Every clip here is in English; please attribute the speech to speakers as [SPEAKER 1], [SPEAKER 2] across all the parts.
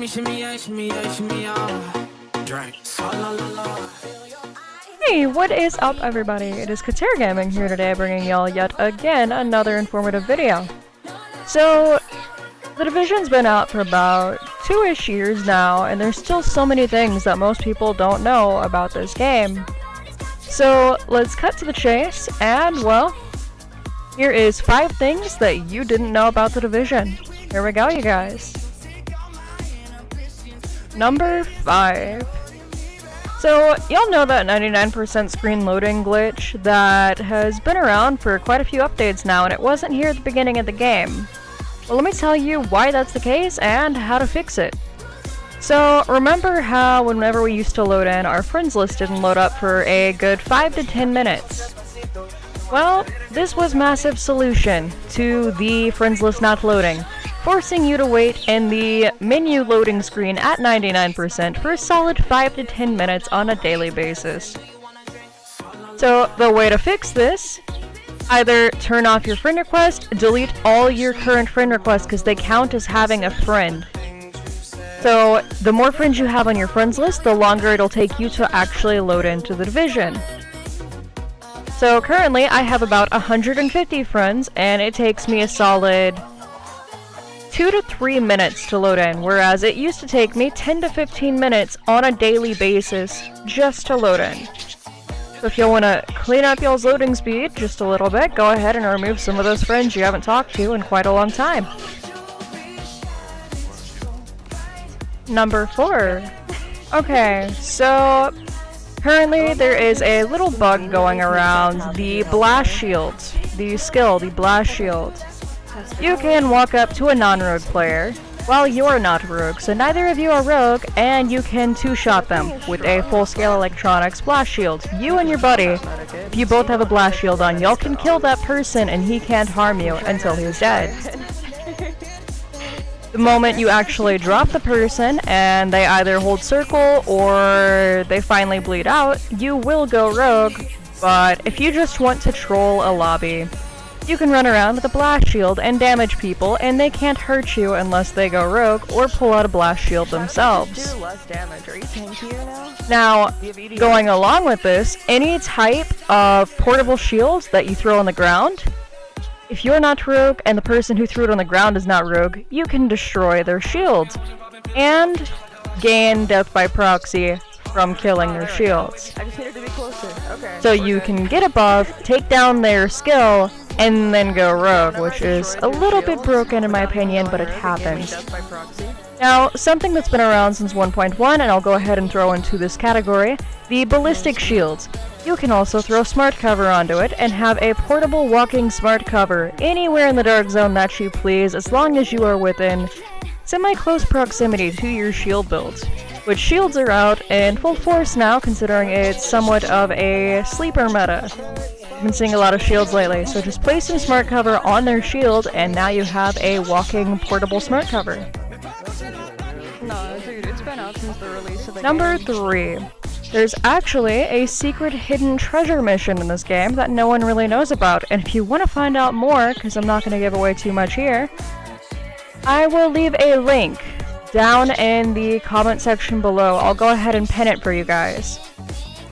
[SPEAKER 1] Hey, what is up everybody? It is KATAIR Gaming here today, bringing y'all yet again another informative video. So, The Division's been out for about 2-ish years now, and there's still so many things that most people don't know about this game. So, let's cut to the chase, and well, here is 5 things that you didn't know about The Division. Here we go, you guys. Number 5. So, y'all know that 99% screen loading glitch that has been around for quite a few updates now, and it wasn't here at the beginning of the game. Well, let me tell you why that's the case and how to fix it. So, remember how whenever we used to load in, our friends list didn't load up for a good 5 to 10 minutes? Well, this was massive solution to the friends list not loading, forcing you to wait in the menu loading screen at 99% for a solid 5 to 10 minutes on a daily basis. So, the way to fix this: either turn off your friend request, delete all your current friend requests because they count as having a friend. So, the more friends you have on your friends list, the longer it'll take you to actually load into the Division. So currently I have about 150 friends, and it takes me a solid 2 to 3 minutes to load in, whereas it used to take me 10 to 15 minutes on a daily basis just to load in. So if you want to clean up y'all's loading speed just a little bit, go ahead and remove some of those friends you haven't talked to in quite a long time. Number 4. Okay, so currently there is a little bug going around the Blast Shields, the Blast Shield. You can walk up to a non-rogue player while you're not rogue, so neither of you are rogue, and you can two-shot them with a full-scale electronics Blast Shield. You and your buddy, if you both have a Blast Shield on, y'all can kill that person and he can't harm you until he's dead. The moment you actually drop the person and they either hold circle or they finally bleed out, you will go rogue. But if you just want to troll a lobby, you can run around with a Blast Shield and damage people, and they can't hurt you unless they go rogue or pull out a Blast Shield themselves. Now, going along with this, any type of portable shields that you throw on the ground, if you're not rogue and the person who threw it on the ground is not rogue, you can destroy their shields and gain death by proxy from killing their shields.
[SPEAKER 2] I just needed to be closer. Okay.
[SPEAKER 1] So you can get above, take down their skill, and then go rogue, which is a little bit broken in my opinion, but it happens. Now, something that's been around since 1.1, and I'll go ahead and throw into this category, the Ballistic Shields. You can also throw smart cover onto it and have a portable walking smart cover anywhere in the dark zone that you please, as long as you are within semi-close proximity to your shield builds. Which shields are out in full force now, considering it's somewhat of a sleeper meta. I've been seeing a lot of shields lately, so just place some smart cover on their shield and now you have a walking portable smart cover.
[SPEAKER 2] No, dude, it's been out since the release of the
[SPEAKER 1] Number 3. There's actually a secret hidden treasure mission in this game that no one really knows about, and if you want to find out more, because I'm not going to give away too much here, I will leave a link down in the comment section below. I'll go ahead and pin it for you guys.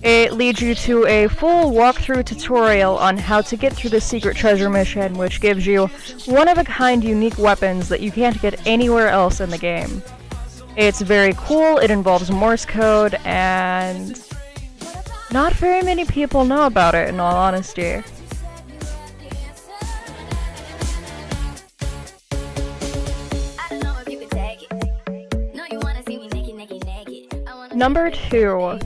[SPEAKER 1] It leads you to a full walkthrough tutorial on how to get through the secret treasure mission, which gives you one-of-a-kind unique weapons that you can't get anywhere else in the game. It's very cool, it involves Morse code, and not very many people know about it, in all honesty. Number 2.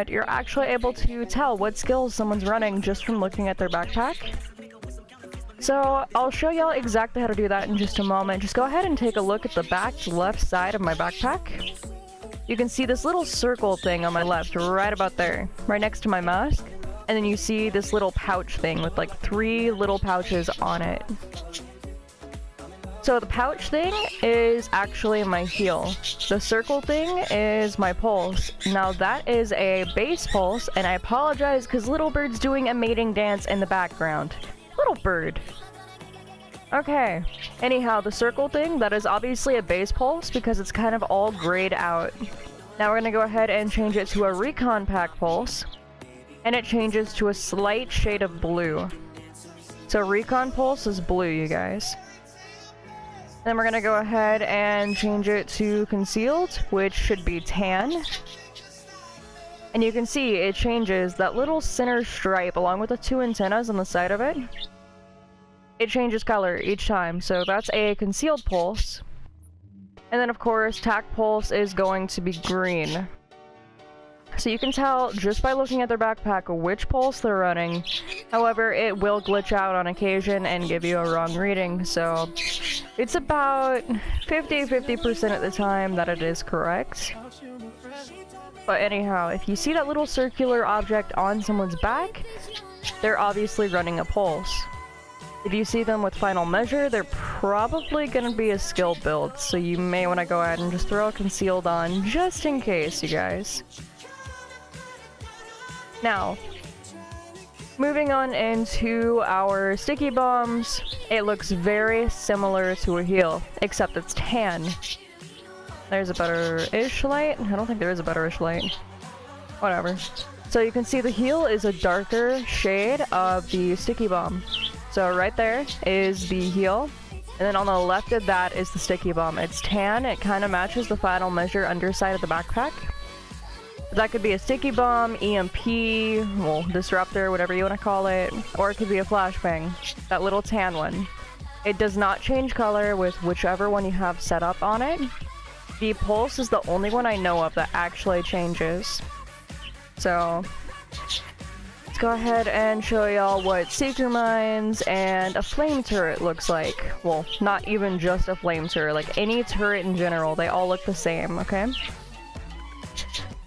[SPEAKER 1] You're actually able to tell what skills someone's running just from looking at their backpack. So, I'll show y'all exactly how to do that in just a moment. Just go ahead and take a look at the back left side of my backpack. You can see this little circle thing on my left, right about there, right next to my mask. And then you see this little pouch thing with like 3 little pouches on it. So the pouch thing is actually my heal. The circle thing is my pulse. Now that is a base pulse, and I apologize because Little Bird's doing a mating dance in the background. Little Bird. Okay, anyhow, the circle thing, that is obviously a base pulse because it's kind of all grayed out. Now we're gonna go ahead and change it to a recon pack pulse, and it changes to a slight shade of blue. So recon pulse is blue, you guys. Then we're gonna go ahead and change it to concealed, which should be tan. And you can see it changes that little center stripe along with the two antennas on the side of it. It changes color each time, so that's a concealed pulse. And then of course, tac pulse is going to be green. So you can tell just by looking at their backpack which pulse they're running. However, it will glitch out on occasion and give you a wrong reading, so it's about 50-50% of the time that it is correct. But anyhow, if you see that little circular object on someone's back, they're obviously running a pulse. If you see them with final measure, they're probably gonna be a skill build, so you may want to go ahead and just throw a concealed on just in case, you guys. Now, moving on into our sticky bombs, it looks very similar to a heal, except it's tan. There's a better-ish light? I don't think there is a better-ish light. Whatever. So you can see the heal is a darker shade of the sticky bomb. So right there is the heal, and then on the left of that is the sticky bomb. It's tan, it kind of matches the final measure underside of the backpack. That could be a sticky bomb, EMP, well, disruptor, whatever you want to call it, or it could be a flashbang, that little tan one. It does not change color with whichever one you have set up on it. The pulse is the only one I know of that actually changes. So let's go ahead and show y'all what Seeker Mines and a flame turret looks like. Well, not even just a flame turret, like any turret in general, they all look the same, okay?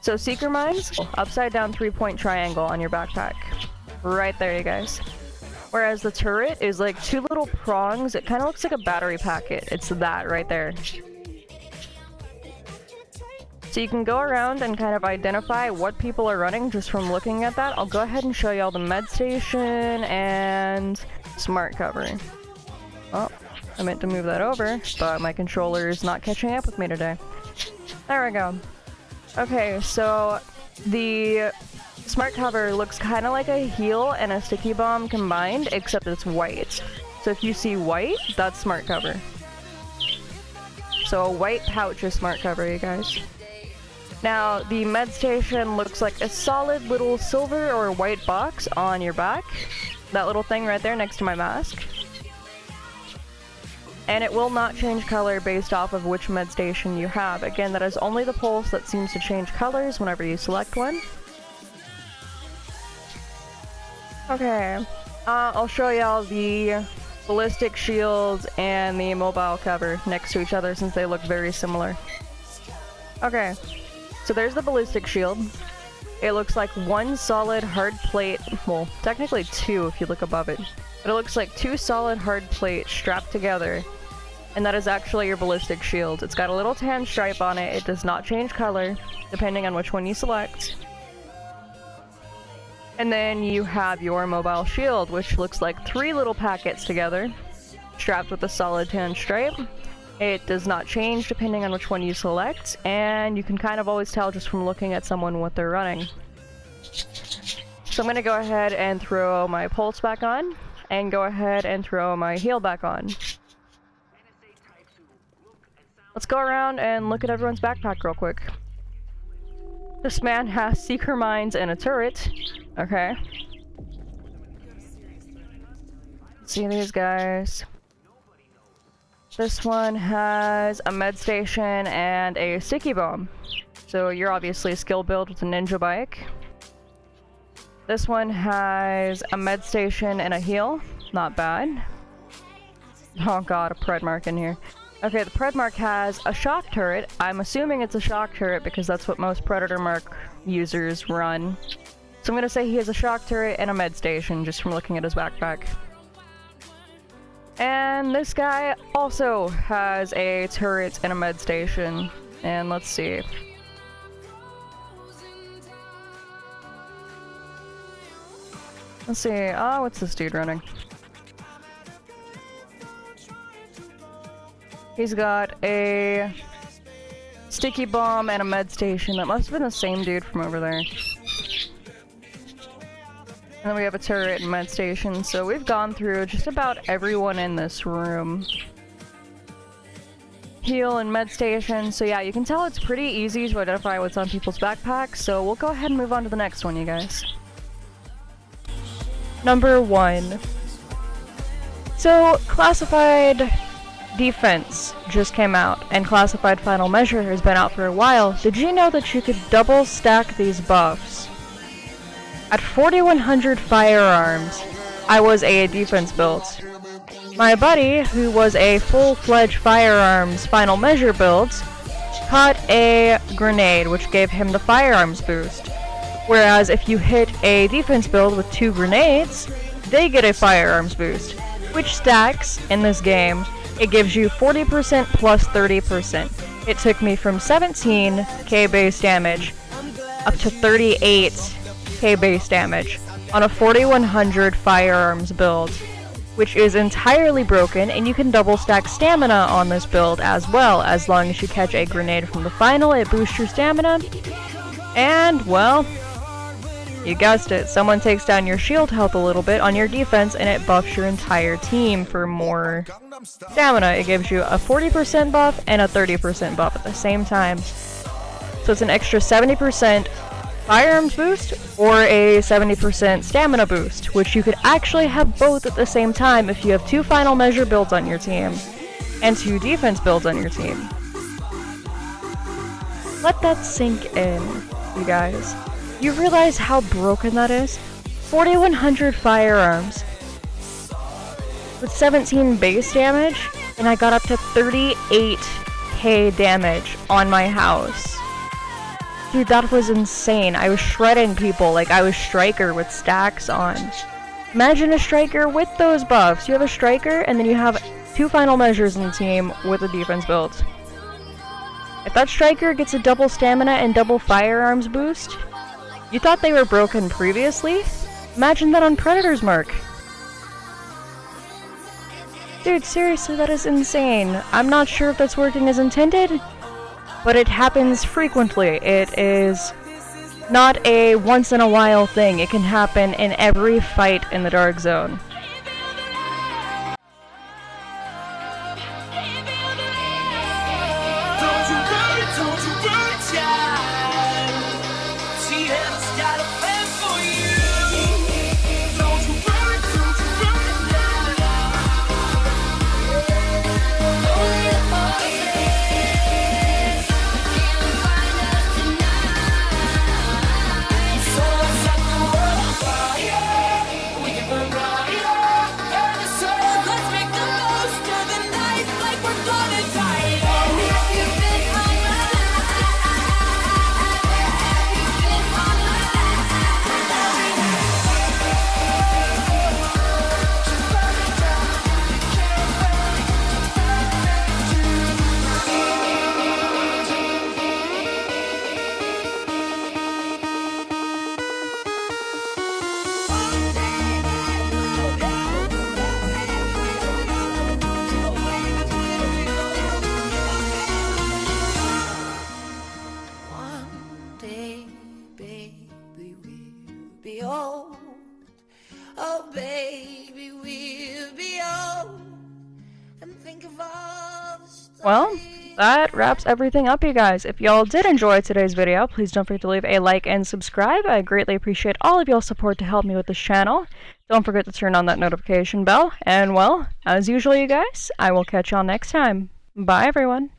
[SPEAKER 1] So Seeker Mines, upside down 3-point triangle on your backpack. Right there, you guys. Whereas the turret is like two little prongs, it kind of looks like a battery packet. It's that right there. So you can go around and kind of identify what people are running just from looking at that. I'll go ahead and show y'all the med station and smart cover. Oh, I meant to move that over, but my controller is not catching up with me today. There we go. Okay, so the smart cover looks kind of like a heal and a sticky bomb combined, except it's white. So if you see white, that's smart cover. So a white pouch is smart cover, you guys. Now, the med station looks like a solid little silver or white box on your back. That little thing right there next to my mask. And it will not change color based off of which med station you have. Again, that is only the pulse that seems to change colors whenever you select one. Okay, I'll show y'all the Ballistic Shields and the mobile cover next to each other since they look very similar. Okay. So there's the Ballistic Shield. It looks like one solid hard plate, well, technically two if you look above it, but it looks like two solid hard plates strapped together, and that is actually your Ballistic Shield. It's got a little tan stripe on it. It does not change color, depending on which one you select. And then you have your mobile shield, which looks like three little packets together, strapped with a solid tan stripe. It does not change depending on which one you select, and you can kind of always tell just from looking at someone what they're running. So I'm going to go ahead and throw my pulse back on, and go ahead and throw my heal back on. Let's go around and look at everyone's backpack real quick. This man has Seeker Mines and a turret. Okay. Let's see these guys. This one has a med station and a sticky bomb. So you're obviously a skill build with a ninja bike. This one has a med station and a heal. Not bad. Oh god, a pred mark in here. Okay, the pred mark has a shock turret. I'm assuming it's a shock turret because that's what most predator mark users run. So I'm gonna say he has a shock turret and a med station just from looking at his backpack. And this guy also has a turret and a med station. And let's see. Let's see. Oh, what's this dude running? He's got a sticky bomb and a med station. That must have been the same dude from over there. And then we have a turret and med station, so we've gone through just about everyone in this room. Heal and med station, so yeah, you can tell it's pretty easy to identify what's on people's backpacks, so we'll go ahead and move on to the next one, you guys. Number 1. So, Classified Defense just came out, and Classified Final Measure has been out for a while. Did you know that you could double stack these buffs? At 4100 firearms, I was a defense build. My buddy, who was a full-fledged firearms Final Measure build, caught a grenade, which gave him the firearms boost. Whereas if you hit a defense build with 2 grenades, they get a firearms boost, which stacks in this game. It gives you 40% plus 30%. It took me from 17k base damage up to 38k base damage on a 4100 firearms build, which is entirely broken, and you can double stack stamina on this build as well. As long as you catch a grenade from the final, it boosts your stamina. And, well, you guessed it, someone takes down your shield health a little bit on your defense and it buffs your entire team for more stamina. It gives you a 40% buff and a 30% buff at the same time. So it's an extra 70% firearms boost or a 70% stamina boost, which you could actually have both at the same time if you have 2 Final Measure builds on your team and 2 defense builds on your team. Let that sink in, you guys. You realize how broken that is? 4100 firearms with 17 base damage, and I got up to 38k damage on my house. Dude, that was insane. I was shredding people like I was Striker with stacks on. Imagine a Striker with those buffs. You have a Striker, and then you have 2 Final Measures in the team with a defense build. If that Striker gets a double stamina and double firearms boost, you thought they were broken previously? Imagine that on Predator's Mark. Dude, seriously, that is insane. I'm not sure if that's working as intended, but it happens frequently. It is not a once-in-a-while thing. It can happen in every fight in the Dark Zone.
[SPEAKER 3] Oh, baby, we'll be old and think of all the stories.
[SPEAKER 1] Well, that wraps everything up, you guys. If y'all did enjoy today's video, please don't forget to leave a like and subscribe. I greatly appreciate all of y'all's support to help me with this channel. Don't forget to turn on that notification bell. And, well, as usual, you guys, I will catch y'all next time. Bye, everyone.